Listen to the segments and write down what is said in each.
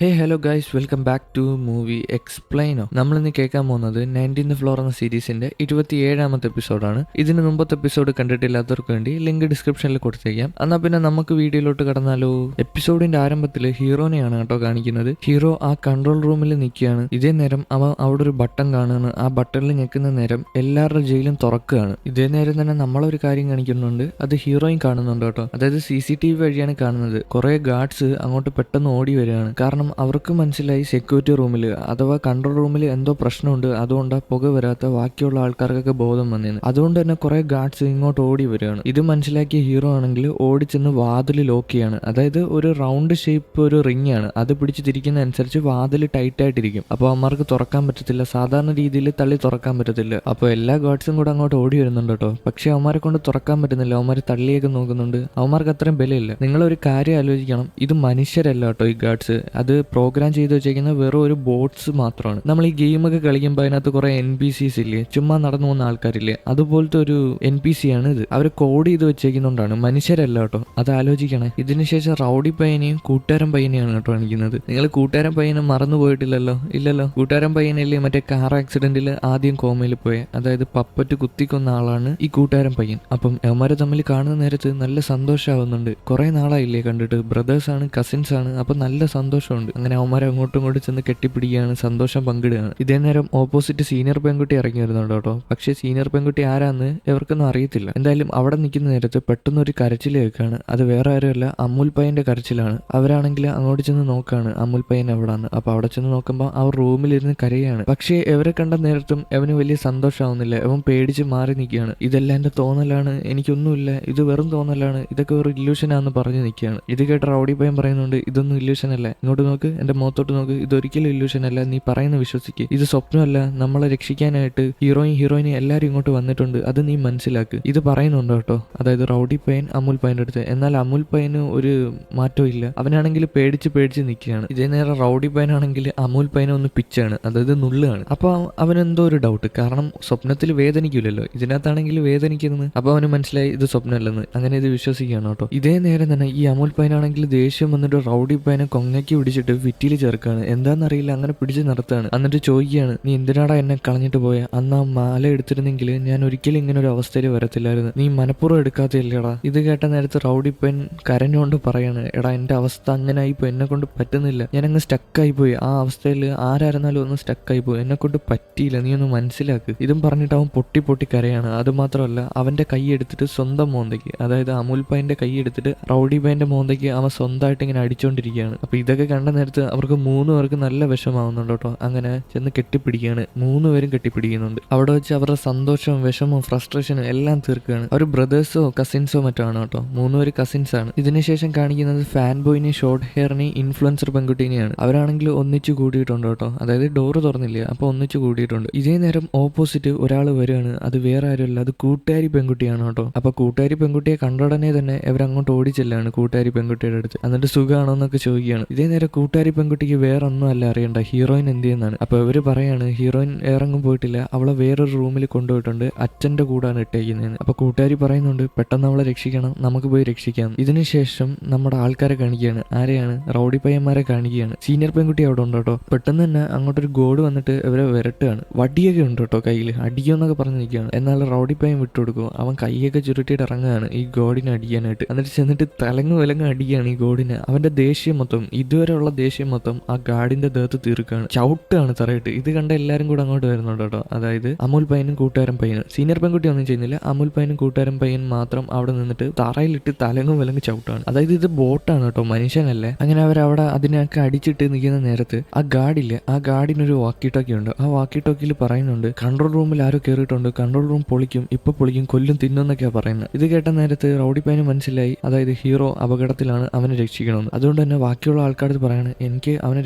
Hello guys, welcome back to movie എക്സ്പ്ലെയിനോ. നമ്മളിന്ന് കേൾക്കാൻ പോകുന്നത് 19th ഫ്ലോർ എന്ന സീരീസിന്റെ 27ാമത്തെ എപ്പിസോഡാണ്. ഇതിന് മുമ്പത്തെ എപ്പിസോഡ് കണ്ടിട്ടില്ലാത്തവർക്ക് വേണ്ടി ലിങ്ക് ഡിസ്ക്രിപ്ഷനിൽ കൊടുത്തേക്കാം. എന്നാൽ പിന്നെ നമുക്ക് വീഡിയോയിലോട്ട് കടന്നാലോ. എപ്പിസോഡിന്റെ ആരംഭത്തിൽ ഹീറോനെയാണ് കേട്ടോ കാണിക്കുന്നത്. ഹീറോ ആ കൺട്രോൾ റൂമിൽ നിൽക്കുകയാണ്. ഇതേ നേരം അവൻ അവിടെ ഒരു ബട്ടൺ കാണുകയാണ്. ആ ബട്ടണിൽ ഞെക്കുന്ന നേരം എല്ലാവരുടെ ജയിലും തുറക്കുകയാണ്. ഇതേ നേരം തന്നെ നമ്മളൊരു കാര്യം കാണിക്കുന്നുണ്ട്, അത് ഹീറോയും കാണുന്നുണ്ട് കേട്ടോ. അതായത് CCTV വഴിയാണ് കാണുന്നത്. കുറെ ഗാർഡ്സ് അങ്ങോട്ട് പെട്ടെന്ന് ഓടി വരികയാണ്. കാരണം അവർക്ക് മനസ്സിലായി സെക്യൂരിറ്റി റൂമിൽ അഥവാ കൺട്രോൾ റൂമിൽ എന്തോ പ്രശ്നമുണ്ട്, അതുകൊണ്ടാണ് പുക വരാത്ത ബാക്കിയുള്ള ആൾക്കാർക്കൊക്കെ ബോധം വന്നേന്ന്. അതുകൊണ്ട് തന്നെ കുറെ ഗാർഡ്സ് ഇങ്ങോട്ട് ഓടി വരികയാണ്. ഇത് മനസ്സിലാക്കിയ ഹീറോ ആണെങ്കിൽ ഓടിച്ചെന്ന് വാതിൽ ലോക്ക് ചെയ്യാണ്. അതായത് ഒരു റൗണ്ട് ഷേപ്പ് ഒരു റിംഗ് ആണ്, അത് പിടിച്ച് തിരിക്കുന്ന അനുസരിച്ച് വാതിൽ ടൈറ്റ് ആയിട്ടിരിക്കും. അപ്പോൾ അവന്മാർക്ക് തുറക്കാൻ പറ്റത്തില്ല, സാധാരണ രീതിയിൽ തള്ളി തുറക്കാൻ പറ്റത്തില്ല. അപ്പോൾ എല്ലാ ഗാർഡ്സും കൂടെ അങ്ങോട്ട് ഓടി വരുന്നുണ്ട് കേട്ടോ. പക്ഷെ അവന്മാരെ കൊണ്ട് തുറക്കാൻ പറ്റുന്നില്ല. അവന്മാർ തള്ളിയൊക്കെ നോക്കുന്നുണ്ട്. അവന്മാർക്ക് അത്രയും ബലമില്ല. നിങ്ങളൊരു കാര്യം ആലോചിക്കണം, ഇത് മനുഷ്യരല്ല കേട്ടോ ഈ ഗാർഡ്സ്. അത് പ്രോഗ്രാം ചെയ്ത് വെച്ചേക്കുന്ന വെറും ഒരു ബോട്ട്സ് മാത്രമാണ്. നമ്മൾ ഈ ഗെയിമൊക്കെ കളിക്കുമ്പോൾ അതിനകത്ത് കുറെ NPCs ഇല്ലേ, ചുമ്മാ നടന്നു പോകുന്ന ആൾക്കാരില്ലേ, അതുപോലത്തെ ഒരു NPC ആണ് ഇത്. അവർ കോഡ് ചെയ്ത് വെച്ചേക്കുന്നോണ്ടാണ്, മനുഷ്യരല്ല കേട്ടോ. അത് ആലോചിക്കണേ. ഇതിനുശേഷം റൗഡി പയ്യനെയും കൂട്ടുകാരൻ പയ്യനെയാണ് കേട്ടോ കാണിക്കുന്നത്. നിങ്ങൾ കൂട്ടുകാരൻ പയ്യനെ മറന്നു പോയിട്ടില്ലല്ലോ? ഇല്ലല്ലോ. കൂട്ടുകാരൻ പയ്യനല്ലേ മറ്റേ കാർ ആക്സിഡന്റിൽ ആദ്യം കോമയിൽ പോയ, അതായത് പപ്പറ്റ് കുത്തിക്കൊന്ന ആളാണ് ഈ കൂട്ടുകാരൻ പയ്യൻ. അപ്പം അവന്മാരെ തമ്മിൽ കാണുന്ന നേരത്ത് നല്ല സന്തോഷമാവുന്നുണ്ട്. കുറെ നാളായില്ലേ കണ്ടിട്ട്, ബ്രദേഴ്സ് ആണ്, കസിൻസ് ആണ്. അപ്പൊ നല്ല സന്തോഷമുണ്ട്. അങ്ങനെ അവന്മാരെ അങ്ങോട്ടും ഇങ്ങോട്ടും ചെന്ന് കെട്ടിപ്പിടിക്കുകയാണ്, സന്തോഷം പങ്കിടുകയാണ്. ഇതേ നേരം ഓപ്പോസിറ്റ് സീനിയർ പെൺകുട്ടി ഇറങ്ങി വരുന്നുണ്ട് കേട്ടോ. പക്ഷേ സീനിയർ പെൺകുട്ടി ആരാന്ന് ഇവർക്കൊന്നും അറിയത്തില്ല. എന്തായാലും അവിടെ നിൽക്കുന്ന നേരത്ത് പെട്ടെന്ന് ഒരു കരച്ചിൽ കേൾക്കുകയാണ്. അത് വേറെ ആരുമല്ല, അമുൽ പയ്യന്റെ കരച്ചിലാണ്. അവരാണെങ്കിൽ അങ്ങോട്ട് ചെന്ന് നോക്കുകയാണ് അമുൽ പയ്യൻ എവിടാന്ന്. അപ്പൊ അവിടെ ചെന്ന് നോക്കുമ്പോൾ അവർ റൂമിലിരുന്ന് കരയാണ്. പക്ഷേ ഇവരെ കണ്ട നേരത്തും അവന് വലിയ സന്തോഷമാവുന്നില്ല. അവൻ പേടിച്ച് മാറി നിൽക്കുകയാണ്. ഇതെല്ലാം എന്റെ തോന്നലാണ്, എനിക്കൊന്നുമില്ല, ഇത് വെറും തോന്നലാണ്, ഇതൊക്കെ ഒരു ഇല്യൂഷനാന്ന് പറഞ്ഞു നിൽക്കുകയാണ്. ഇത് കേട്ട റൗഡി പയ്യൻ പറയുന്നുണ്ട്, ഇതൊന്നും ഇല്യൂഷൻ അല്ല, ഇങ്ങോട്ട് നോക്ക്, എന്റെ മുഖത്തോട്ട് നോക്ക്, ഇതൊരിക്കലും ഇല്യൂഷൻ അല്ല, നീ പറയുന്ന വിശ്വസിക്ക്, ഇത് സ്വപ്നമല്ല, നമ്മളെ രക്ഷിക്കാനായിട്ട് ഹീറോയിനും എല്ലാവരും ഇങ്ങോട്ട് വന്നിട്ടുണ്ട്, അത് നീ മനസ്സിലാക്ക്. ഇത് പറയുന്നുണ്ടോ കേട്ടോ. അതായത് റൗഡി പയ്യൻ അമുൽ പയ്യന്റെ അടുത്ത്. എന്നാൽ അമുൽ പയ്യന് ഒരു മാറ്റവും ഇല്ല. അവനാണെങ്കിൽ പേടിച്ച് നിൽക്കുകയാണ്. ഇതേ നേരം റൗഡി പയ്യനാണെങ്കിൽ അമുൽ പയ്യനെ ഒന്ന് പിച്ചാണ്, അതായത് നുള്ളുകയാണ്. അപ്പൊ അവനെന്തോ ഒരു ഡൗട്ട്, കാരണം സ്വപ്നത്തിൽ വേദനിക്കില്ലല്ലോ, ഇതിനകത്താണെങ്കിൽ വേദനിക്കുന്നത്. അപ്പൊ അവന് മനസ്സിലായി ഇത് സ്വപ്നമല്ലെന്ന്. അങ്ങനെ ഇത് വിശ്വസിക്കുകയാണ് കേട്ടോ. ഇതേ നേരം തന്നെ ഈ അമുൽ പയ്യനാണെങ്കിൽ ദേഷ്യം വന്നിട്ട് റൗഡി പയ്യനെ കൊങ്ങയ്ക്ക് പിടിച്ചിട്ട് ഭിത്തിയിൽ ചേർക്കാണ്. എന്താണെന്നറിയില്ല, അങ്ങനെ പിടിച്ച് നിർത്തുകയാണ്. എന്നിട്ട് ചോദിക്കുകയാണ്, നീ എന്തിനാടാ എന്നെ കളഞ്ഞിട്ട് പോയ? അന്ന് ആ മാല എടുത്തിരുന്നെങ്കിൽ ഞാൻ ഒരിക്കലും ഇങ്ങനെ ഒരു അവസ്ഥയിൽ വരത്തില്ലായിരുന്നു, നീ മനഃപൂർവ്വം എടുക്കാത്തില്ലടാ. ഇത് കേട്ട നേരത്ത് റൗഡി പയ്യൻ കരഞ്ഞുകൊണ്ട് പറയാണ്, എടാ എന്റെ അവസ്ഥ അങ്ങനെ ആയിപ്പോയി, എന്നെ കൊണ്ട് പറ്റുന്നില്ല, ഞാനങ്ങ് സ്റ്റക്കായി പോയി. ആ അവസ്ഥയിൽ ആരായിരുന്നാലും ഒന്ന് സ്റ്റക്കായി പോയി, എന്നെ കൊണ്ട് പറ്റിയില്ല, നീ ഒന്ന് മനസ്സിലാക്ക്. ഇതും പറഞ്ഞിട്ട് അവൻ പൊട്ടി കരയാണ്. അത് മാത്രമല്ല, അവന്റെ കൈ എടുത്തിട്ട് സ്വന്തം മോന്തയ്ക്ക്, അതായത് അമുൽ പയ്യന്റെ കൈ എടുത്തിട്ട് റൗഡി പയ്യന്റെ മോന്തയ്ക്ക് അവൻ സ്വന്തമായിട്ട് ഇങ്ങനെ അടിച്ചോണ്ടിരിക്കുകയാണ്. അപ്പൊ ഇതൊക്കെ കണ്ട നേരത്ത് അവർക്ക് 3 പേർക്ക് നല്ല വിഷമാവുന്നുണ്ട് കേട്ടോ. അങ്ങനെ ചെന്ന് കെട്ടിപ്പിടിക്കുകയാണ്. 3 പേരും കെട്ടിപ്പിടിക്കുന്നുണ്ട്. അവിടെ വെച്ച് അവരുടെ സന്തോഷവും വിഷമവും ഫ്രസ്ട്രേഷനും എല്ലാം തീർക്കുകയാണ്. അവർ ബ്രദേഴ്സോ കസിൻസോ മറ്റോ ആണ് കേട്ടോ. 3 പേര് കസിൻസ് ആണ്. ഇതിനുശേഷം കാണിക്കുന്നത് ഫാൻ ബോയിനെയും ഷോർട്ട് ഹെയറിനെയും ഇൻഫ്ലുവൻസർ പെൺകുട്ടീനെയാണ്. അവരാണെങ്കിൽ ഒന്നിച്ചു കൂടിയിട്ടുണ്ട് കേട്ടോ. അതായത് ഡോറ് തുറന്നില്ല, അപ്പൊ ഒന്നിച്ചു കൂടിയിട്ടുണ്ട്. ഇതേ നേരം ഓപ്പോസിറ്റ് ഒരാൾ വരികയാണ്. അത് വേറെ ആരുമല്ല, അത് കൂട്ടുകാരി പെൺകുട്ടിയാണ് കേട്ടോ. അപ്പൊ കൂട്ടുകാരി പെൺകുട്ടിയെ കണ്ടുടനെ തന്നെ ഇവരങ്ങോട്ട് ഓടിച്ചെല്ലാണ് കൂട്ടുകാരി പെൺകുട്ടിയുടെ അടുത്ത്. എന്നിട്ട് സുഖമാണോ എന്നൊക്കെ ചോദിക്കുകയാണ്. ഇതേ നേരം കൂട്ടുകാരി പെൺകുട്ടിക്ക് വേറെ ഒന്നും അല്ല അറിയണ്ട, ഹീറോയിൻ എന്ത് ചെയ്യുന്നതാണ്. അപ്പൊ ഇവര് പറയാണ്, ഹീറോയിൻ ഇറങ്ങും പോയിട്ടില്ല, അവളെ വേറൊരു റൂമിൽ കൊണ്ടുപോയിട്ടുണ്ട്, അച്ഛന്റെ കൂടാണ് ഇട്ടേക്കുന്നതെന്ന്. അപ്പൊ കൂട്ടുകാരി പറയുന്നുണ്ട്, പെട്ടെന്ന് അവളെ രക്ഷിക്കണം, നമുക്ക് പോയി രക്ഷിക്കാം. ഇതിനുശേഷം നമ്മുടെ ആൾക്കാരെ കാണിക്കുകയാണ്. ആരെയാണ്? റൗഡി പയ്യന്മാരെ കാണിക്കുകയാണ്. സീനിയർ പെൺകുട്ടി അവിടെ ഉണ്ട് കേട്ടോ. പെട്ടെന്ന് തന്നെ അങ്ങോട്ടൊരു ഗോഡ് വന്നിട്ട് ഇവരെ വിരട്ടുകയാണ്. വടിയൊക്കെ ഉണ്ട് കേട്ടോ കയ്യിൽ, അടിയോന്നൊക്കെ പറഞ്ഞ് നിൽക്കുകയാണ്. എന്നാൽ റൗഡി പയ്യൻ വിട്ടുകൊടുക്കും. അവൻ കൈയൊക്കെ ചുരുട്ടിയിട്ട് ഇറങ്ങുകയാണ് ഈ ഗോഡിനെ അടിക്കാനായിട്ട്. എന്നിട്ട് ചെന്നിട്ട് തലങ്ങ് അടിക്കുകയാണ് ഈ ഗോഡിനെ. അവന്റെ ദേഷ്യം മൊത്തം, ഇതുവരെയുള്ള ദേഷ്യം മൊത്തം ആ ഗാർഡിന്റെ ദേഹത്ത് തീർക്കുകയാണ്. ചവിട്ടാണ് തറയിട്ട്. ഇത് കണ്ട എല്ലാരും കൂടെ അങ്ങോട്ട് വരുന്നുണ്ട് കേട്ടോ. അതായത് അമുൽ പയ്യനും കൂട്ടുകാരൻ പയ്യനും. സീനിയർ പെൺകുട്ടി ഒന്നും ചെയ്യുന്നില്ല, അമുൽ പയ്യനും കൂട്ടുകാരൻ പയ്യൻ മാത്രം അവിടെ നിന്നിട്ട് തറയിലിട്ട് തലങ്ങും ചവിട്ടാണ്. അതായത് ഇത് ബോട്ടാണ് കേട്ടോ, മനുഷ്യനല്ലേ. അങ്ങനെ അവരവിടെ അതിനൊക്കെ അടിച്ചിട്ട് നിൽക്കുന്ന നേരത്ത് ആ ഗാർഡില്ലേ, ആ ഗാർഡിനൊരു വാക്കി ടോക്കി ഉണ്ട്. ആ വാക്കി ടോക്കിയിൽ പറയുന്നുണ്ട്, കൺട്രോൾ റൂമിൽ ആരോ കയറിയിട്ടുണ്ട്, കൺട്രോൾ റൂം പൊളിക്കും, ഇപ്പൊ പൊളിക്കും, കൊല്ലും, തിന്നൊന്നൊക്കെയാ പറയുന്നത്. ഇത് കേട്ട നേരത്ത് റൗഡി പയ്യന് മനസ്സിലായി, അതായത് ഹീറോ അപകടത്തിലാണ്, അവനെ രക്ഷിക്കണമെന്ന്. അതുകൊണ്ട് തന്നെ ബാക്കിയുള്ള ആൾക്കാർ പറയാണ്, എനിക്ക് അവനെ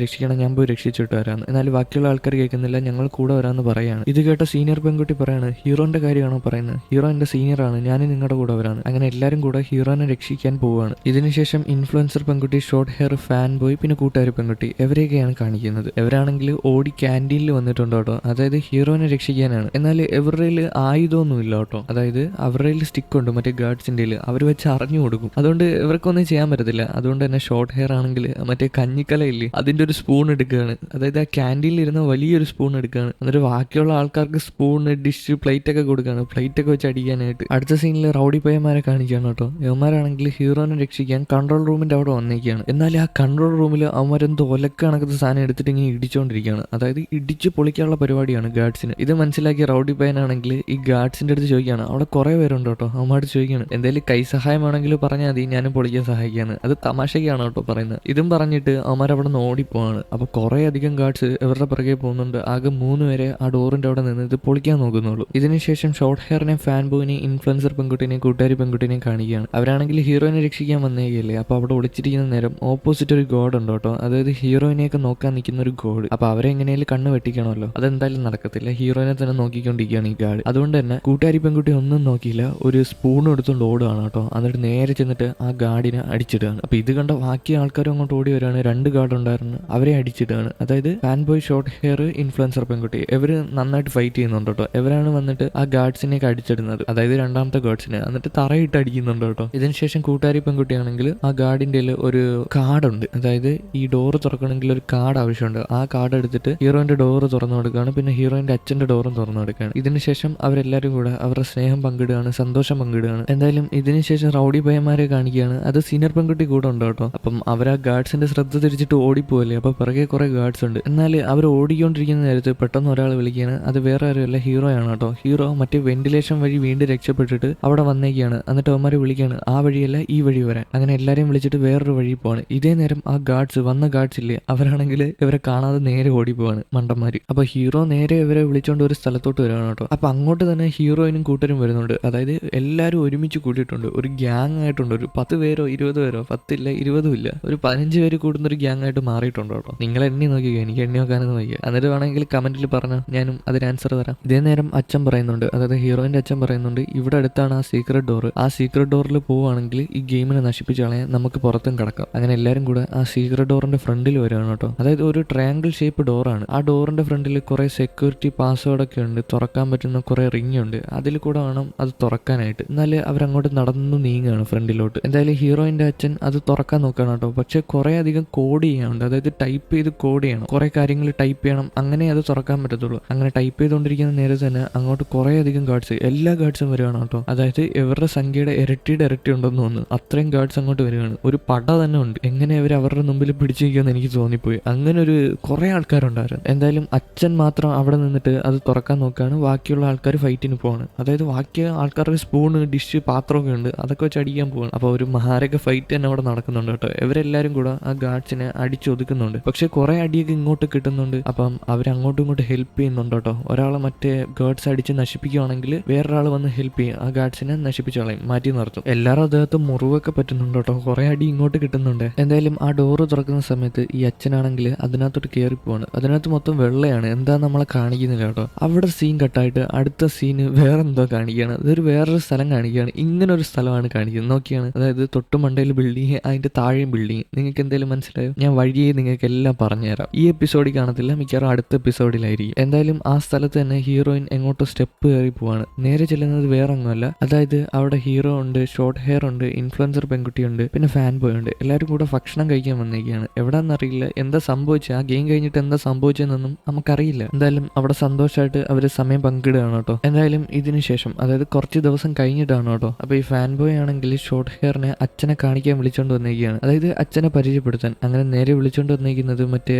രക്ഷിക്കണം, ഞാൻ പോയി രക്ഷിച്ചിട്ട് വരാമെന്ന്. എന്നാൽ ബാക്കിയുള്ള ആൾക്കാർ കേൾക്കുന്നില്ല, ഞങ്ങൾ കൂടെ വരാമെന്ന് പറയാണ്. ഇത് കേട്ട സീനിയർ പെൺകുട്ടി പറയാണ്, ഹീറോന്റെ കാര്യമാണോ പറയുന്നത്? ഹീറോ എന്റെ സീനിയറാണ്, ഞാൻ നിങ്ങളുടെ കൂടെ വരാണ്. അങ്ങനെ എല്ലാവരും കൂടെ ഹീറോനെ രക്ഷിക്കാൻ പോവുകയാണ്. ഇതിനുശേഷം ഇൻഫ്ലുവൻസർ പെൺകുട്ടി, ഷോർട്ട് ഹെയർ, ഫാൻ ബോയ്, പിന്നെ കൂട്ടുകാരി പെൺകുട്ടി, ഇവരെയൊക്കെയാണ് കാണിക്കുന്നത്. ഇവരാണെങ്കിൽ ഓടി ക്യാൻറ്റീനിൽ വന്നിട്ടുണ്ട് കേട്ടോ. അതായത് ഹീറോനെ രക്ഷിക്കാനാണ്. എന്നാൽ ഇവരുടെ ആയുധമൊന്നും ഇല്ല കേട്ടോ. അതായത് അവരുടെ സ്റ്റിക്ക് ഉണ്ട്, മറ്റേ ഗാർഡ്സിന്റെ അവർ വെച്ച് അറിഞ്ഞു കൊടുക്കും. അതുകൊണ്ട് ഇവർക്കൊന്നും ചെയ്യാൻ പറ്റത്തില്ല. അതുകൊണ്ട് തന്നെ ഷോർട്ട് ഹെയർ ആണെങ്കിൽ മറ്റേ കഞ്ഞി പഞ്ഞിക്കലയില്ലേ അതിന്റെ ഒരു സ്പൂൺ എടുക്കുകയാണ്. അതായത് ആ ക്യാൻറ്റീനിൽ ഇരുന്ന വലിയൊരു സ്പൂൺ എടുക്കുകയാണ്. എന്നിട്ട് ബാക്കിയുള്ള ആൾക്കാർക്ക് സ്പൂണ്, ഡിഷ്, പ്ലേറ്റ് ഒക്കെ കൊടുക്കുകയാണ്. പ്ലേറ്റ് ഒക്കെ വെച്ച് അടിക്കാനായിട്ട്. അടുത്ത സീനിൽ റൗഡി പയ്യന്മാരെ കാണിക്കുകയാണ് കേട്ടോ. ഇവന്മാരാണെങ്കിൽ ഹീറോനെ രക്ഷിക്കാൻ കൺട്രോൾ റൂമിന്റെ അവിടെ വന്നേക്കാണ്. എന്നാൽ ആ കൺട്രോൾ റൂമിൽ അവന്മാരെന്തോ ഒലക്ക കണക്കത്തെ സാധനം എടുത്തിട്ട് ഇങ്ങനെ ഇടിച്ചുകൊണ്ടിരിക്കുകയാണ്. അതായത് ഇടിച്ച് പൊളിക്കാനുള്ള പരിപാടിയാണ് ഗാർഡ്സിന്. ഇത് മനസ്സിലാക്കിയ റൗഡി പയ്യനാണെങ്കിൽ ഈ ഗാർഡ്സിന്റെ അടുത്ത് ചോദിക്കുകയാണ്, അവിടെ കുറെ പേരുണ്ട് കേട്ടോ. അവന്മാരോട് ചോദിക്കുകയാണ്, എന്തെങ്കിലും കൈസഹായമാണെങ്കിൽ പറഞ്ഞാൽ മതി, ഞാനും പൊളിക്കാൻ സഹായിക്കാന്ന്. അത് തമാശയ്ക്കാണ് കേട്ടോ പറയുന്നത്. ഇതും പറഞ്ഞിട്ട് അവന്മാരവിടെ നിന്ന് ഓടിപ്പോവാണ്. അപ്പൊ കുറെ അധികം ഗാർഡ്സ് ഇവരുടെ പിറകെ പോകുന്നുണ്ട്. ആകെ 3 പേരെ ആ ഡോറിന്റെ അവിടെ നിന്ന് ഇത് പൊളിക്കാൻ നോക്കുന്നുള്ളൂ. ഇതിനുശേഷം ഷോർട്ട് ഹെയറിനെയും ഫാൻ ബോയിനെയും ഇൻഫ്ലുവൻസർ പെൺകുട്ടിനെയും കൂട്ടുകാരി പെൺകുട്ടിനെയും കാണിക്കുകയാണ്. അവരാണെങ്കിൽ ഹീറോയിനെ രക്ഷിക്കാൻ വന്നേക്കല്ലേ. അപ്പൊ അവിടെ ഒളിച്ചിരിക്കുന്ന നേരം ഓപ്പോസിറ്റ് ഒരു ഗോഡ് ഉണ്ട് കേട്ടോ. അതായത് ഹീറോയിനെയൊക്കെ നോക്കാൻ നിൽക്കുന്ന ഒരു ഗോഡ്. അപ്പൊ അവരെ എങ്ങനെയാലും കണ്ണ് വെട്ടിക്കണമല്ലോ. അതെന്തായാലും നടക്കത്തില്ല. ഹീറോയിനെ തന്നെ നോക്കിക്കൊണ്ടിരിക്കുകയാണ് ഈ ഗാർഡ്. അതുകൊണ്ട് തന്നെ കൂട്ടുകാരി പെൺകുട്ടി ഒന്നും നോക്കിയില്ല, ഒരു സ്പൂൺ എടുത്തുകൊണ്ട് ഓടുകയാണ് കേട്ടോ. എന്നിട്ട് നേരെ ചെന്നിട്ട് ആ ഗാർഡിനെ അടിച്ചിടുകയാണ്. അപ്പൊ ഇത് കണ്ട ബാക്കി ആൾക്കാരും അങ്ങോട്ട് ഓടി വരികയാണ്. 2 ഗാർഡ് ഉണ്ടായിരുന്നു, അവരെ അടിച്ചിടുകയാണ്. അതായത് fan boy, short hair, influencer പെൺകുട്ടി, ഇവര് നന്നായിട്ട് ഫൈറ്റ് ചെയ്യുന്നുണ്ട് കേട്ടോ. ഇവരാണ് വന്നിട്ട് ആ ഗാർഡ്സിനെയൊക്കെ അടിച്ചിടുന്നത്, അതായത് രണ്ടാമത്തെ ഗാർഡ്സിനെ. എന്നിട്ട് തറയിട്ട് അടിക്കുന്നുണ്ട് കേട്ടോ. ഇതിനുശേഷം കൂട്ടുകാരി പെൺകുട്ടിയാണെങ്കിൽ ആ ഗാർഡിന്റെ ഒരു കാർഡുണ്ട്. അതായത് ഈ ഡോറ് തുറക്കണമെങ്കിൽ ഒരു കാർഡ് ആവശ്യമുണ്ട്. ആ കാർഡ് എടുത്തിട്ട് ഹീറോയിന്റെ ഡോറ് തുറന്നു കൊടുക്കുകയാണ്. പിന്നെ ഹീറോയിന്റെ അച്ഛന്റെ ഡോറും തുറന്നു കൊടുക്കുകയാണ്. ഇതിനുശേഷം അവരെല്ലാരും കൂടെ അവരുടെ സ്നേഹം പങ്കിടുകയാണ്, സന്തോഷം പങ്കിടുകയാണ്. എന്തായാലും ഇതിനുശേഷം റൗഡി പയ്യന്മാരെ കാണിക്കുകയാണ്. അത് സീനിയർ പെൺകുട്ടി കൂടെ ഉണ്ട് കേട്ടോ. അപ്പം അവർ ആ ഗാർഡ്സിന്റെ ശ്രദ്ധ തിരിച്ചിട്ട് ഓടിപ്പോവല്ലേ. അപ്പൊ പിറകെ കുറെ ഗാർഡ്സ് ഉണ്ട്. എന്നാൽ അവർ ഓടിക്കൊണ്ടിരിക്കുന്ന നേരത്ത് പെട്ടെന്ന് ഒരാൾ വിളിക്കുകയാണ്. അത് വേറെ ആരുമല്ല, ഹീറോയാണ് കേട്ടോ. ഹീറോ മറ്റേ വെന്റിലേഷൻ വഴി വീണ്ടും രക്ഷപ്പെട്ടിട്ട് അവിടെ വന്നേക്കാണ്. എന്നിട്ട് അവന്മാരെ വിളിക്കുകയാണ്, ആ വഴിയല്ല ഈ വഴി വരാൻ. അങ്ങനെ എല്ലാരെയും വിളിച്ചിട്ട് വേറൊരു വഴി പോവാണ്. ഇതേ നേരം ആ ഗാർഡ്സ് വന്ന ഗാർഡ്സ് ഇല്ലേ, അവരാണെങ്കിൽ ഇവരെ കാണാതെ നേരെ ഓടിപ്പോവാണ് മണ്ടന്മാര്. അപ്പൊ ഹീറോ നേരെ ഇവരെ വിളിച്ചോണ്ട് ഒരു സ്ഥലത്തോട്ട് വരികയാണ് കേട്ടോ. അപ്പൊ അങ്ങോട്ട് തന്നെ ഹീറോയിനും കൂട്ടരും വരുന്നുണ്ട്. അതായത് എല്ലാവരും ഒരുമിച്ച് കൂട്ടിയിട്ടുണ്ട്. ഒരു ഗ്യാങ് ആയിട്ടുണ്ട്. ഒരു 10 പേരോ 20 പേരോ, 10 ഇല്ല 20 ഇല്ല, ഒരു 15 പേര് കൂടുന്ന ഒരു ഗ്യാങ് ആയിട്ട് മാറിയിട്ടുണ്ട് കേട്ടോ. നിങ്ങൾ എണ്ണി നോക്കിയോ, എനിക്ക് എണ്ണി നോക്കാനൊന്നും വയ്യ. എന്നിട്ട് വേണമെങ്കിൽ കമന്റിൽ പറഞ്ഞാൽ ഞാനും അതിന് ആൻസർ തരാം. ഇതേ നേരം അച്ഛൻ പറയുന്നുണ്ട്, അതായത് ഹീറോയിന്റെ അച്ഛൻ പറയുന്നുണ്ട്, ഇവിടെ അടുത്താണ് ആ സീക്രട്ട് ഡോർ. ആ സീക്രട്ട് ഡോറിൽ പോവുകയാണെങ്കിൽ ഈ ഗെയിമിനെ നശിപ്പിച്ച് കളയാൻ നമുക്ക് പുറത്തും കിടക്കാം. അങ്ങനെ എല്ലാവരും കൂടെ ആ സീക്രട്ട് ഡോറിന്റെ ഫ്രണ്ടിൽ വരികയാണ് കേട്ടോ. അതായത് ഒരു ട്രയാങ്കിൾ ഷേപ്പ് ഡോറാണ്. ആ ഡോറിന്റെ ഫ്രണ്ടിൽ കുറെ സെക്യൂരിറ്റി പാസ്വേഡൊക്കെ ഉണ്ട്, തുറക്കാൻ പറ്റുന്ന കുറെ റിംഗ് ഉണ്ട്. അതിൽ കൂടെ വേണം അത് തുറക്കാനായിട്ട്. എന്നാല് അവരങ്ങോട്ട് നടന്നു നീങ്ങുകയാണ് ഫ്രണ്ടിലോട്ട്. എന്തായാലും ഹീറോയിന്റെ അച്ഛൻ അത് തുറക്കാൻ നോക്കുകയാണ് കേട്ടോ. പക്ഷെ കുറെ അധികം കോഡ് ചെയ്യാനുണ്ട്. അതായത് ടൈപ്പ് ചെയ്ത് കോഡ് ചെയ്യണം, കുറെ കാര്യങ്ങൾ ടൈപ്പ് ചെയ്യണം, അങ്ങനെ അത് തുറക്കാൻ പറ്റത്തുള്ളൂ. അങ്ങനെ ടൈപ്പ് ചെയ്തുകൊണ്ടിരിക്കുന്ന നേരത്തെ തന്നെ അങ്ങോട്ട് കുറെ അധികം ഗാർഡ്സ്, എല്ലാ ഗാർഡ്സും വരികയാണ് കേട്ടോ. അതായത് ഇവരുടെ സംഖ്യയുടെ ഇരട്ടിയുടെ ഇരട്ടി ഉണ്ടെന്ന് തോന്നുന്നു, അത്രയും ഗാർഡ്സ് അങ്ങോട്ട് വരികയാണ്. ഒരു പട തന്നെ ഉണ്ട്. എങ്ങനെ ഇവർ അവരുടെ മുമ്പിൽ പിടിച്ചിരിക്കുമെന്ന് എനിക്ക് തോന്നിപ്പോയി. അങ്ങനെ ഒരു കുറെ ആൾക്കാരുണ്ടായിരുന്നു. എന്തായാലും അച്ഛൻ മാത്രം അവിടെ നിന്നിട്ട് അത് തുറക്കാൻ നോക്കുകയാണ്. ബാക്കിയുള്ള ആൾക്കാർ ഫൈറ്റിന് പോവാണ്. അതായത് ബാക്കി ആൾക്കാരുടെ സ്പൂണ്, ഡിഷ്, പാത്രമൊക്കെ ഉണ്ട്, അതൊക്കെ വെച്ച് അടിക്കാൻ പോവാണ്. അപ്പോൾ ഒരു മഹാരക ഫൈറ്റ് തന്നെ അവിടെ നടക്കുന്നുണ്ട് കേട്ടോ. ഇവരെല്ലാരും കൂടെ ആ ഗാർഡ്സിനെ അടിച്ചൊതുക്കുന്നുണ്ട്. പക്ഷെ കുറെ അടിയൊക്കെ ഇങ്ങോട്ട് കിട്ടുന്നുണ്ട്. അപ്പം അവരങ്ങോട്ടും ഇങ്ങോട്ട് ഹെൽപ്പ് ചെയ്യുന്നുണ്ട് കേട്ടോ. ഒരാളെ മറ്റേ ഗാർഡ്സ് അടിച്ച് നശിപ്പിക്കുകയാണെങ്കിൽ വേറൊരാൾ വന്ന് ഹെൽപ്പ് ചെയ്യും, ആ ഗാർഡ്സിനെ നശിപ്പിച്ച് കളയും, മാറ്റി നിർത്തും. എല്ലാവരും അദ്ദേഹത്ത് മുറിവൊക്കെ പറ്റുന്നുണ്ട് കേട്ടോ. കുറെ അടി ഇങ്ങോട്ട് കിട്ടുന്നുണ്ട്. എന്തായാലും ആ ഡോറ് തുറക്കുന്ന സമയത്ത് ഈ അച്ഛനാണെങ്കിൽ അതിനകത്തോട്ട് കയറി പോവാണ്. അതിനകത്ത് മൊത്തം വെള്ളയാണ്. എന്താ നമ്മളെ കാണിക്കുന്നത് കേട്ടോ. അവിടെ സീൻ കട്ടായിട്ട് അടുത്ത സീന് വേറെന്തോ കാണിക്കുകയാണ്. ഇതൊരു വേറൊരു സ്ഥലം കാണിക്കുകയാണ്. ഇങ്ങനെ ഒരു സ്ഥലമാണ് കാണിക്കുന്നത്. നോക്കിയാണ്, അതായത് തൊട്ട് മണ്ടയിൽ ബിൽഡിങ്, അതിന്റെ താഴെയും ബിൽഡിങ്. നിങ്ങൾക്ക് എന്തെങ്കിലും മനസ്സിലായോ? ഞാൻ വഴിയെ നിങ്ങൾക്ക് എല്ലാം പറഞ്ഞുതരാം. ഈ എപ്പിസോഡിൽ കാണത്തില്ല, മിക്കവാറും അടുത്ത എപ്പിസോഡിലായിരിക്കും. എന്തായാലും ആ സ്ഥലത്ത് തന്നെ ഹീറോയിൻ എങ്ങോട്ടോ സ്റ്റെപ്പ് കയറി പോവാണ്. നേരെ ചെല്ലുന്നത് വേറെ ഒന്നുമല്ല, അതായത് അവിടെ ഹീറോ ഉണ്ട്, ഷോർട്ട് ഹെയർ ഉണ്ട്, ഇൻഫ്ലുവൻസർ പെൺകുട്ടിയുണ്ട്, പിന്നെ ഫാൻ ബോയ് ഉണ്ട്. എല്ലാവരും കൂടെ ഭക്ഷണം കഴിക്കാൻ വന്നേക്കാണ്. എവിടാന്നറിയില്ല, എന്താ സംഭവിച്ചത്, ആ ഗെയിം കഴിഞ്ഞിട്ട് എന്താ സംഭവിച്ചതെന്നൊന്നും നമുക്കറിയില്ല. എന്തായാലും അവിടെ സന്തോഷമായിട്ട് അവര് സമയം പങ്കിടുകയാണ് കേട്ടോ. എന്തായാലും ഇതിനുശേഷം, അതായത് കുറച്ച് ദിവസം കഴിഞ്ഞിട്ടാണ് കേട്ടോ. അപ്പൊ ഈ ഫാൻ ബോയ് ആണെങ്കിൽ ഷോർട്ട് ഹെയറിനെ അച്ഛനെ കാണിക്കാൻ വിളിച്ചോണ്ട് വന്നേക്കുകയാണ്. അതായത് അച്ഛനെ പരിചയപ്പെടുത്താൻ. അങ്ങനെ നേരെ വിളിച്ചോണ്ട് വന്നേക്കുന്നത് മറ്റേ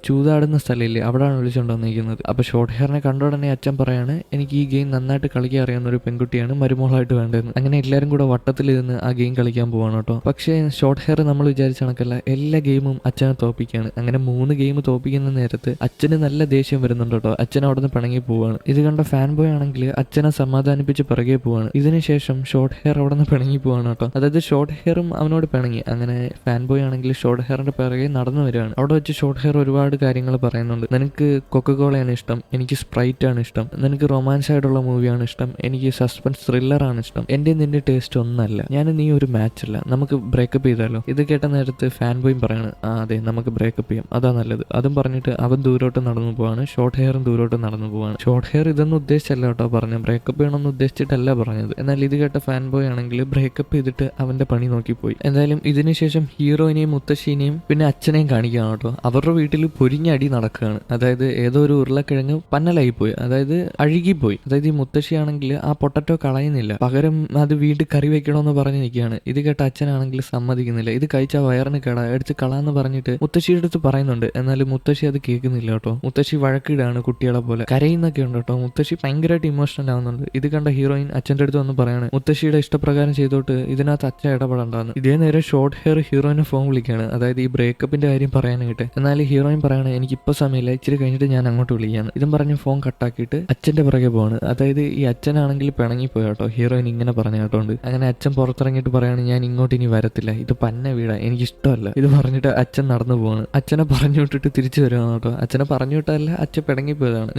ചൂതാടുന്ന സ്ഥലമില്ലേ, അവിടെയാണ് വിളിച്ചോണ്ട് വന്നേക്കുന്നത്. അപ്പൊ ഷോർട്ട് ഹെയറിനെ കണ്ട ഉടനെ അച്ഛൻ പറയാണ്, എനിക്ക് ഈ ഗെയിം നന്നായിട്ട് കളിക്കാൻ അറിയാവുന്ന ഒരു പെൺകുട്ടിയാണ് മരുമോളായിട്ട് വേണ്ടതെന്ന്. അങ്ങനെ എല്ലാവരും കൂടെ വട്ടത്തിലിരുന്ന് ആ ഗെയിം കളിക്കാൻ പോവാണ് കേട്ടോ. പക്ഷേ ഷോർട്ട് ഹെയർ നമ്മൾ വിചാരിച്ച കണക്കല്ല, എല്ലാ ഗെയിമും അച്ഛനെ തോപ്പിക്കുകയാണ്. അങ്ങനെ 3 ഗെയിം തോപ്പിക്കുന്ന നേരത്ത് അച്ഛന് നല്ല ദേഷ്യം വരുന്നുണ്ട് കേട്ടോ. അച്ഛൻ അവിടെ നിന്ന് പിണങ്ങി പോവാണ്. ഇത് കണ്ട ഫാൻ ബോയ് ആണെങ്കിൽ അച്ഛനെ സമാധാനിപ്പിച്ച് പിറകെ പോവാണ്. ഇതിനുശേഷം ഷോർട്ട് ഹെയർ അവിടെ നിന്ന് പിണങ്ങി പോവാണ് കേട്ടോ. അതായത് ഷോർട്ട് ഹെയറും അവനോട് പിണങ്ങി. അങ്ങനെ ഫാൻ ബോയ് ആണെങ്കിൽ ഷോർട്ട് ഹെയറിന്റെ പിറകെ നടന്നു വരികയാണ്. അവിടെ വെച്ച് ഷോർട്ട് ഹെയർ ഒരുപാട് കാര്യങ്ങൾ പറയുന്നുണ്ട്. നിനക്ക് കൊക്കക്കോളയാണ് ഇഷ്ടം, എനിക്ക് സ്പ്രൈറ്റ് ആണ് ഇഷ്ടം, നിനക്ക് റൊമാൻസ് ആയിട്ടുള്ള മൂവിയാണ് ഇഷ്ടം, എനിക്ക് സസ്പെൻസ് ത്രില്ലറാണ് ഇഷ്ടം, എന്റെ നിന്റെ ടേസ്റ്റ് ഒന്നല്ല, ഞാൻ നീ ഒരു മാച്ച് അല്ല, നമുക്ക് ബ്രേക്കപ്പ് ചെയ്താലോ. ഇത് കേട്ട നേരത്ത് ഫാൻ ബോയും പറയാണ്, അതെ നമുക്ക് ബ്രേക്കപ്പ് ചെയ്യാം, അതാ നല്ലത്. അതും പറഞ്ഞിട്ട് അവൻ ദൂരോട്ട് നടന്നു പോവാണ്, ഷോർട്ട് ഹെയറും ദൂരോട്ട് നടന്നു പോവാണ്. ഷോർട്ട് ഹെയർ ഇതൊന്നും ഉദ്ദേശിച്ചല്ല കേട്ടോ പറഞ്ഞു, ബ്രേക്കപ്പ് ചെയ്യണമെന്ന് ഉദ്ദേശിച്ചിട്ടല്ല പറഞ്ഞത്. എന്നാൽ ഇത് കേട്ട ഫാൻ ബോയ് ആണെങ്കിൽ ബ്രേക്കപ്പ് ചെയ്തിട്ട് അവന്റെ പണി നോക്കിപ്പോയി. എന്തായാലും ഇതിനുശേഷം ഹീറോയിനെയും മുത്തശ്ശീനെയും ഹീറോയിനെയും പിന്നെ അച്ഛനെയും കാണിക്കുകയാണ് കേട്ടോ. അവരുടെ വീട്ടിൽ പൊരിഞ്ഞടി നടക്കുകയാണ്. അതായത് ഏതോ ഒരു ഉരുളക്കിഴങ്ങ് പന്നലായിപ്പോയി, അതായത് അഴുകിപ്പോയി. അതായത് ഈ മുത്തശ്ശിയാണെങ്കിൽ ആ പൊട്ടറ്റോ കളയുന്നില്ല, പകരം അത് വീട്ടിൽ കറി വെക്കണമെന്ന് പറഞ്ഞ് നിൽക്കുകയാണ്. ഇത് കേട്ട അച്ഛനാണെങ്കിൽ സമ്മതിക്കുന്നില്ല. ഇത് കഴിച്ച വയറിന് കേടാ, എടുത്ത് കളാന്ന് പറഞ്ഞിട്ട് മുത്തശ്ശിയുടെ അടുത്ത് പറയുന്നുണ്ട്. എന്നാലും മുത്തശ്ശി അത് കേൾക്കുന്നില്ല കേട്ടോ. മുത്തശ്ശി വഴക്കിടാണ് കുട്ടികളെ പോലെ, കരയുന്നൊക്കെ ഉണ്ട് കേട്ടോ. മുത്തശ്ശി ഭയങ്കരമായിട്ട് ഇമോഷണൽ ആവുന്നുണ്ട്. ഇത് കണ്ട ഹീറോയിൻ അച്ഛൻ്റെ അടുത്ത് വന്ന് പറയാണ് മുത്തശ്ശിയുടെ ഇഷ്ടപ്രകാരം ചെയ്തോട്ട് ഇതിനകത്ത് അച്ഛൻ ഇടപെടണ്ടെന്ന്. ഇതേ നേരം ഷോർട്ട് ഹെയർ ഹീറോയിനെ ഫോൺ വിളിക്കുകയാണ്, അതായത് ഈ ബ്രേക്കപ്പിന്റെ കാര്യം പറയാനായിട്ട്. എന്നാൽ ഹീറോയിൻ പറയാണ് എനിക്കിപ്പോൾ സമയമില്ല, ഇച്ചിരി കഴിഞ്ഞിട്ട് ഞാൻ അങ്ങോട്ട് വിളിക്കാണ്. ഇതും പറഞ്ഞ് ഫോൺ കട്ടാക്കിയിട്ട് അച്ഛന്റെ പുറകെ പോവാണ്. അതായത് ഈ അച്ഛനാണെങ്കിൽ പിണങ്ങിപ്പോയി കേട്ടോ, ഹീറോയിൻ ഇങ്ങനെ പറഞ്ഞ കേട്ടോണ്ട്. അങ്ങനെ അച്ഛൻ പുറത്തിറങ്ങിയിട്ട് പറയാണ് ഞാൻ ഇങ്ങോട്ട് ഇനി വരത്തില്ല, ഇത് പന്ന വീടാ, എനിക്കിഷ്ടമല്ല. ഇത് പറഞ്ഞിട്ട് അച്ഛൻ നടന്നു പോവാണ്. അച്ഛനെ പറഞ്ഞു വിട്ടിട്ട് തിരിച്ചു വരുവാണ് കേട്ടോ. അച്ഛനെ പറഞ്ഞു വിട്ടല്ല, അച്ഛൻ പിണങ്ങിപ്പോയതാണ്.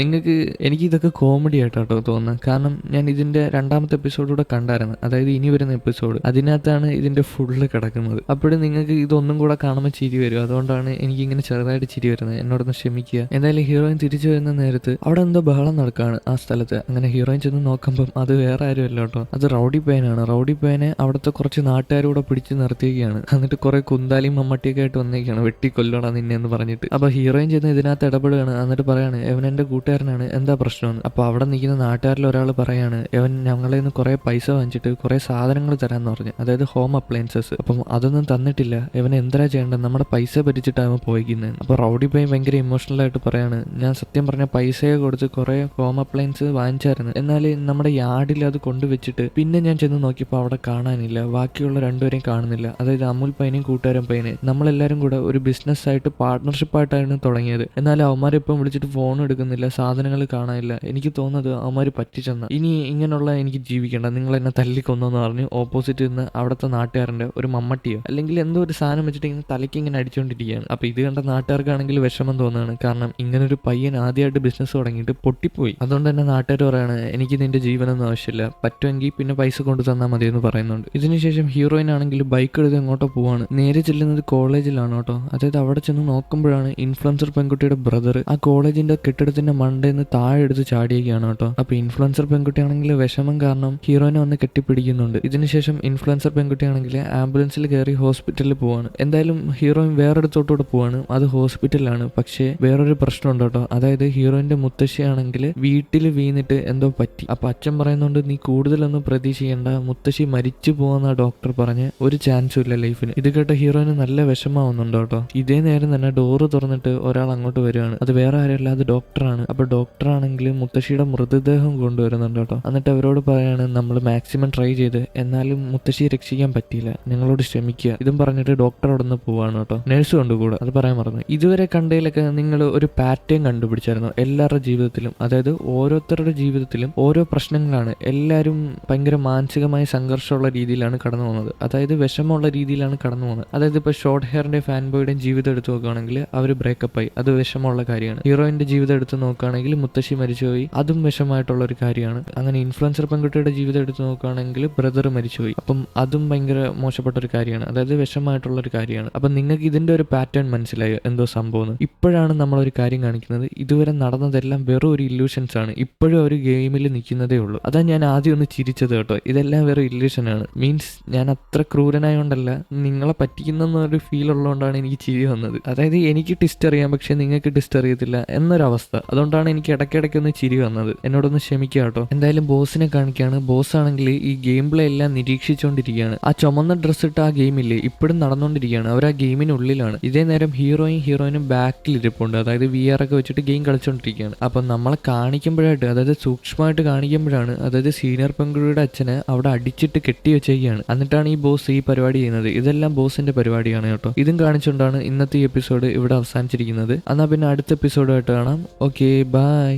എനിക്ക് ഇതൊക്കെ കോമഡി ആയിട്ടോ തോന്നുന്നത്. കാരണം ഞാൻ ഇതിന്റെ രണ്ടാമത്തെ എപ്പിസോഡൂടെ കണ്ടായിരുന്നു, അതായത് ഇനി വരുന്ന എപ്പിസോഡ്. അതിനകത്താണ് ഇതിന്റെ ഫുള്ള് കിടക്കുന്നത്. അപ്പോഴും നിങ്ങൾക്ക് ഇതൊന്നും കൂടെ കാണുമ്പോൾ ചിരി വരും. അതുകൊണ്ടാണ് എനിക്ക് ഇങ്ങനെ ചെറുതായിട്ട് ചിരി വരുന്നത്, എന്നോടൊന്ന് ക്ഷമിക്കുക. എന്തായാലും ഹീറോയിൻ തിരിച്ചു വരുന്ന നേരത്ത് അവിടെ എന്തോ ബഹളം നടക്കുകയാണ് ആ സ്ഥലത്ത്. അങ്ങനെ ഹീറോയിൻ ചെന്ന് നോക്കുമ്പം അത് വേറെ ആരുമല്ല കേട്ടോ, അത് റൗഡി പയ്യനാണ്. റൗഡി പയ്യനെ അവിടുത്തെ കുറച്ച് നാട്ടുകാരൂടെ പിടിച്ച് നിർത്തിയൊക്കെയാണ്. എന്നിട്ട് കുറെ കുന്താലിയും മമ്മട്ടിയൊക്കെ ആയിട്ട് വന്നേക്കാണ്, വെട്ടിക്കൊല്ലണം നിന്നെ എന്ന് പറഞ്ഞിട്ട്. അപ്പൊ ഹീറോയിൻ ചെന്ന് ഇതിനകത്ത് ഇടപെടുകയാണ്. എന്നിട്ട് പറയാണ് എവൻ എന്റെ കൂട്ടുകാരനാണ്, എന്താ പ്രശ്നമെന്ന്. അപ്പൊ അവിടെ നിൽക്കുന്ന നാട്ടുകാരിൽ ഒരാൾ പറയാണ് എവൻ ഞങ്ങളെ നിന്ന് കുറെ പൈസ വാങ്ങിച്ചിട്ട് കുറെ സാധനങ്ങൾ തരാന്ന് പറഞ്ഞു, അതായത് ഹോം അപ്ലയൻസസ്. അപ്പം അതൊന്നും തന്നിട്ടില്ല, ഇവൻ എന്താ ചെയ്യേണ്ടത്, നമ്മുടെ പൈസ പറ്റിച്ചിട്ടാണ് അവൻ പോയിക്കുന്നത്. അപ്പൊ റൗഡി പയ്യൻ ഭയങ്കര ഇമോഷണൽ ആയിട്ട് പറയാണ് ഞാൻ സത്യം പറഞ്ഞ പൈസയെ കൊടുത്ത് കുറെ ഹോം അപ്ലയൻസ് വാങ്ങിച്ചായിരുന്നു, എന്നാൽ നമ്മുടെ യാർഡിൽ അത് കൊണ്ടുവച്ചിട്ട് പിന്നെ ഞാൻ ചെന്ന് നോക്കിയപ്പോൾ അവിടെ കാണാനില്ല, ബാക്കിയുള്ള രണ്ടുപേരെയും കാണുന്നില്ല. അതായത് അമുൽ പയ്യനെയും കൂട്ടുകാരൻ പയ്യനെ നമ്മളെല്ലാരും കൂടെ ഒരു ബിസിനസ് ആയിട്ട് പാർട്ട്ണർഷിപ്പായിട്ടാണ് തുടങ്ങിയത്. എന്നാൽ അവന്മാരിപ്പം വിളിച്ചിട്ട് ഫോൺ എടുക്കുന്നില്ല, സാധനങ്ങൾ കാണാനില്ല. എനിക്ക് തോന്നുന്നത് അവന്മാർ പറ്റിച്ചെന്ന. ഇനി ഇങ്ങനെയുള്ള എനിക്ക് ജീവിക്കേണ്ട, നിങ്ങൾ എന്നെ തല്ലിക്കൊന്നെന്ന് പറഞ്ഞ് ഓപ്പോസിറ്റ് നിന്ന് അവിടുത്തെ നാട്ടുകാരൻ്റെ ഒരു മമ്മട്ടിയോ അല്ലെങ്കിൽ എന്തോ ഒരു സാധനം വെച്ചിട്ട് ഇങ്ങനെ തലയ്ക്ക് ഇങ്ങനെ അടിച്ചുകൊണ്ടിരിക്കുകയാണ്. അപ്പോൾ ഇത് കണ്ട നാട്ടുകാർക്കാണെങ്കിൽ വിഷമം തോന്നുകയാണ്. കാരണം ഇങ്ങനൊരു പയ്യൻ ആദ്യമായിട്ട് ബിസിനസ് തുടങ്ങിയിട്ട് പൊട്ടിപ്പോയി. അതുകൊണ്ട് തന്നെ നാട്ടുകാർ പറയാണ് എനിക്ക് നിന്റെ ജീവനൊന്നും ആവശ്യമില്ല, പറ്റുമെങ്കിൽ പിന്നെ പൈസ കൊണ്ടു തന്നാൽ മതി എന്ന് പറയുന്നുണ്ട്. ഇതിനുശേഷം ഹീറോയിൻ ആണെങ്കിൽ ബൈക്ക് എടുത്ത് എങ്ങോട്ടോ പോവാണ്. നേരെ ചെല്ലുന്നത് കോളേജിലാണ് കേട്ടോ. അതായത് അവിടെ ചെന്ന് നോക്കുമ്പോഴാണ് ഇൻഫ്ലുവൻസർ പെൺകുട്ടിയുടെ ബ്രദർ ആ കോളേജിന്റെ കെട്ടിടത്തിന്റെ മണ്ടയിൽ നിന്ന് താഴെ എടുത്ത് ചാടിയൊക്കെയാണ് കേട്ടോ. അപ്പൊ ഇൻഫ്ലുവൻസർ പെൺകുട്ടിയാണെങ്കിൽ വിഷമം കാരണം ഹീറോയിനെ വന്ന് കെട്ടിപ്പിടിക്കുന്നുണ്ട്. ഇതിനുശേഷം ഇൻഫ്ലുവൻസർ പെൺകുട്ടിയാണെങ്കിൽ ആംബുലൻസിൽ കയറി ഹോസ്പിറ്റലിൽ പോവാണ്. എന്തായാലും ഹീറോയിൻ വേറൊരിടത്തോട്ടുകൂടെ പോവാണ്, അത് ഹോസ്പിറ്റലാണ്. പക്ഷേ വേറൊരു പ്രശ്നമുണ്ട് കേട്ടോ. അതായത് ഹീറോയിന്റെ മുത്തശ്ശിയാണെങ്കിൽ വീട്ടിൽ വീണിട്ട് എന്തോ പറ്റി. അപ്പൊ അച്ഛൻ പറയുന്നുണ്ട് നീ കൂടുതലൊന്നും പ്രതീക്ഷിക്കേണ്ട, മുത്തശ്ശി മരിച്ചു പോകുന്ന ഡോക്ടർ പറഞ്ഞ് ഒരു ചാൻസും ഇല്ല ലൈഫിന്. ഇത് കേട്ട ഹീറോയിന് നല്ല വിഷമാവുന്നുണ്ട് കേട്ടോ. ഇതേ നേരം തന്നെ ഡോറ് തുറന്നിട്ട് ഒരാൾ അങ്ങോട്ട് വരികയാണ്. അത് വേറെ ആരുമല്ല, അത് ഡോക്ടറാണ്. അപ്പൊ ഡോക്ടറാണെങ്കിൽ മുത്തശ്ശിയുടെ മൃതദേഹം കൊണ്ടുവരുന്നുണ്ട് കേട്ടോ. എന്നിട്ട് അവരോട് പറയാണ് നമ്മൾ മാക്സിമം ട്രൈ ചെയ്ത്, എന്നാലും മുത്തശ്ശിയെ രക്ഷിക്കാൻ പറ്റിയില്ല, നിങ്ങളോട് ക്ഷമിക്കുക. ഇതും പറഞ്ഞിട്ട് ഡോക്ടർ അവിടെ നിന്ന് പോവാണ് കേട്ടോ. നഴ്സ് കൊണ്ടുകൂടെ, അത് പറയാൻ മറന്നു. ഇതുവരെ കണ്ടതിലൊക്കെ നിങ്ങൾ ഒരു പാറ്റേൺ കണ്ടുപിടിച്ചായിരുന്നു എല്ലാവരുടെ ജീവിതത്തിലും. അതായത് ഓരോരുത്തരുടെ ജീവിതത്തിലും ഓരോ പ്രശ്നങ്ങളാണ്. എല്ലാവരും ഭയങ്കര മാനസികമായ സംഘർഷമുള്ള രീതിയിലാണ് കടന്നു പോകുന്നത്, അതായത് വിഷമമുള്ള രീതിയിലാണ് കടന്നു പോകുന്നത്. അതായത് ഇപ്പോൾ ഷോർട്ട് ഹെയറിന്റെ ഫാൻ ബോയുടെയും ജീവിതം എടുത്ത് നോക്കുകയാണെങ്കിൽ അവർ ബ്രേക്കപ്പായി, അത് വിഷമമുള്ള കാര്യമാണ്. ഹീറോയിന്റെ ജീവിതം എടുത്ത് നോക്കുകയാണെങ്കിൽ മുത്തശ്ശി മരിച്ചുപോയി, അതും വിഷമായിട്ടുള്ള ഒരു കാര്യമാണ്. അങ്ങനെ ഇൻഫ്ലുവൻസർ പെൺകുട്ടിയുടെ ജീവിതം എടുത്ത് നോക്കുകയാണെങ്കിൽ ബ്രദർ മരിച്ചുപോയി, അപ്പം അതും ഭയങ്കര മോശപ്പെട്ട ഒരു കാര്യമാണ്, അതായത് വിഷമായിട്ടുള്ള ഒരു കാര്യമാണ്. അപ്പം നിങ്ങൾക്ക് ഇതിന്റെ ഒരു പാറ്റേൺ മനസ്സിലായോ എന്തോ സംഭവം? ഇപ്പോഴാണ് നമ്മളൊരു കാര്യം കാണിക്കുന്നത്, ഇതുവരെ നടന്നതെല്ലാം വെറും ഒരു ഇല്യൂഷൻസ് ആണ്. ഇപ്പോഴും ഒരു ഗെയിമിൽ നിൽക്കുന്നതേ ഉള്ളൂ. അതാ ഞാൻ ആദ്യം ഒന്ന് ചിരിച്ചത് കേട്ടോ. ഇതെല്ലാം വെറും ഇല്യൂഷനാണ്. മീൻസ് ഞാൻ അത്ര ക്രൂരനായോണ്ടല്ല, നിങ്ങളെ പറ്റിക്കുന്നൊരു ഫീൽ ഉള്ളതുകൊണ്ടാണ് എനിക്ക് ചിരി വന്നത്. അതായത് എനിക്ക് ടിസ്റ്റ് അറിയാം, പക്ഷെ നിങ്ങൾക്ക് ടിസ്റ്റ് അറിയത്തില്ല എന്നൊരവസ്ഥ. അതുകൊണ്ടാണ് എനിക്ക് ഇടയ്ക്കിടയ്ക്കൊന്ന് ചിരി വന്നത്. എന്നോടൊന്ന് ക്ഷമിക്കുക കേട്ടോ. എന്തായാലും ബോസിനെ കാണിക്കുകയാണ്. ബോസ് ആണെങ്കിൽ ഈ ഗെയിം പ്ലേ എല്ലാം നിരീക്ഷിച്ചുകൊണ്ടിരിക്കുകയാണ്. ആ ചുമന്ന ഡ്രസ്സ് ഇട്ട് ആ ഗെയിമില്ലേ ഇപ്പോഴും നടന്നുകൊണ്ടിരിക്കുകയാണ്. അവർ ആ ഗെയിമിനുള്ളിലാണ്. ഇതേ നേരം ഹീറോയിനും ബാക്കിൽ ഇരിപ്പുണ്ട്. അതായത് VR ഒക്കെ വെച്ചിട്ട് ഗെയിം കളിച്ചുകൊണ്ടിരിക്കുകയാണ്. അപ്പം നമ്മളെ കാണിക്കുമ്പോഴായിട്ട്, അതായത് സൂക്ഷ്മമായിട്ട് കാണിക്കുമ്പോഴാണ്, അതായത് സീനിയർ പെൺകുട്ടിയുടെ അച്ഛനെ അവിടെ അടിച്ചിട്ട് കെട്ടി വെച്ചേക്കാണ്. എന്നിട്ടാണ് ഈ ബോസ് ഈ പരിപാടി ചെയ്യുന്നത്. ഇതെല്ലാം ബോസിന്റെ പരിപാടിയാണ് കേട്ടോ. ഇതും കാണിച്ചുകൊണ്ടാണ് ഇന്നത്തെ ഈ എപ്പിസോഡ് ഇവിടെ അവസാനിച്ചിരിക്കുന്നത്. എന്നാൽ പിന്നെ അടുത്ത എപ്പിസോഡായിട്ട് കാണാം. Okay, by.